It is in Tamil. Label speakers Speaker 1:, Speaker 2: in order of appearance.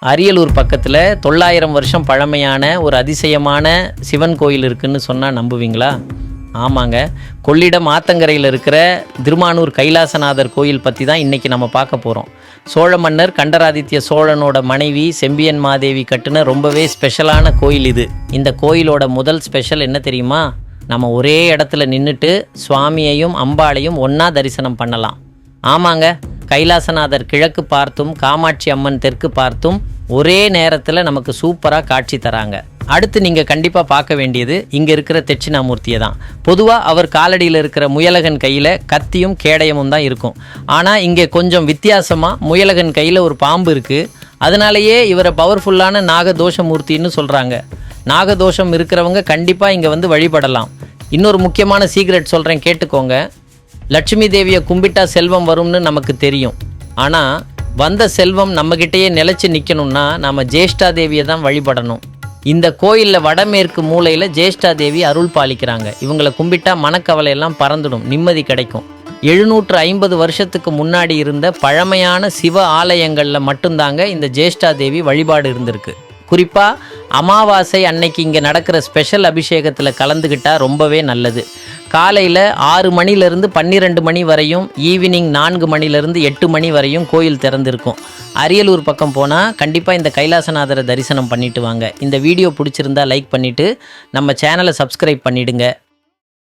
Speaker 1: அரியலூர் பக்கத்தில் 900 வருஷம் பழமையான ஒரு அதிசயமான சிவன் கோயில் இருக்குதுன்னு சொன்னால் நம்புவீங்களா? ஆமாங்க, கொள்ளிடம் ஆத்தங்கரையில் இருக்கிற திருமானூர் கைலாசநாதர் கோயில் பற்றி தான் இன்றைக்கி நம்ம பார்க்க போகிறோம். சோழ மன்னர் கண்டராதித்ய சோழனோட மனைவி செம்பியன் மாதேவி கட்டின ரொம்பவே ஸ்பெஷலான கோயில் இது. இந்த கோயிலோட முதல் ஸ்பெஷல் என்ன தெரியுமா? நம்ம ஒரே இடத்துல நின்றுட்டு சுவாமியையும் அம்பாளையும் ஒன்றா தரிசனம் பண்ணலாம். ஆமாங்க, கைலாசநாதர் கிழக்கு பார்த்தும் காமாட்சி அம்மன் தெற்கு பார்த்தும் ஒரே நேரத்தில் நமக்கு சூப்பராக காட்சி தராங்க. அடுத்து நீங்கள் கண்டிப்பாக பார்க்க வேண்டியது இங்கே இருக்கிற தட்சிணாமூர்த்தியை தான். பொதுவாக அவர் காலடியில் இருக்கிற முயலகன் கையில் கத்தியும் கேடயமும் தான் இருக்கும். ஆனால் இங்கே கொஞ்சம் வித்தியாசமாக முயலகன் கையில் ஒரு பாம்பு இருக்குது. அதனாலேயே இவரை பவர்ஃபுல்லான நாகதோஷமூர்த்தின்னு சொல்கிறாங்க. நாகதோஷம் இருக்கிறவங்க கண்டிப்பாக இங்கே வந்து வழிபடலாம். இன்னொரு முக்கியமான சீக்ரெட் சொல்கிறேன், கேட்டுக்கோங்க. லட்சுமி தேவியை கும்பிட்டா செல்வம் வரும்னு நமக்கு தெரியும். ஆனால் வந்த செல்வம் நம்மக்கிட்டேயே நிலச்சி நிற்கணும்னா நம்ம ஜேஷ்டா தேவியை தான் வழிபடணும். இந்த கோயிலில் வடமேற்கு மூலையில் ஜேஷ்டா தேவி அருள் பாலிக்கிறாங்க. இவங்களை கும்பிட்டா மனக்கவலையெல்லாம் பறந்துடும், நிம்மதி கிடைக்கும். 750 வருஷத்துக்கு முன்னாடி இருந்த பழமையான சிவ ஆலயங்களில் மட்டும்தாங்க இந்த ஜேஷ்டா தேவி வழிபாடு இருந்திருக்கு. குறிப்பாக அமாவாசை அன்னைக்கு இங்கே நடக்கிற ஸ்பெஷல் அபிஷேகத்தில் கலந்துக்கிட்டால் ரொம்பவே நல்லது. காலையில் 6 மணிலேருந்து 12 மணி வரையும், ஈவினிங் 4 மணிலேருந்து 8 மணி வரையும் கோயில் திறந்திருக்கும். அரியலூர் பக்கம் போனால் கண்டிப்பாக இந்த கைலாசநாதரை தரிசனம் பண்ணிட்டு வாங்க. இந்த வீடியோ பிடிச்சிருந்தா லைக் பண்ணிவிட்டு நம்ம சேனலை சப்ஸ்கிரைப் பண்ணிவிடுங்க.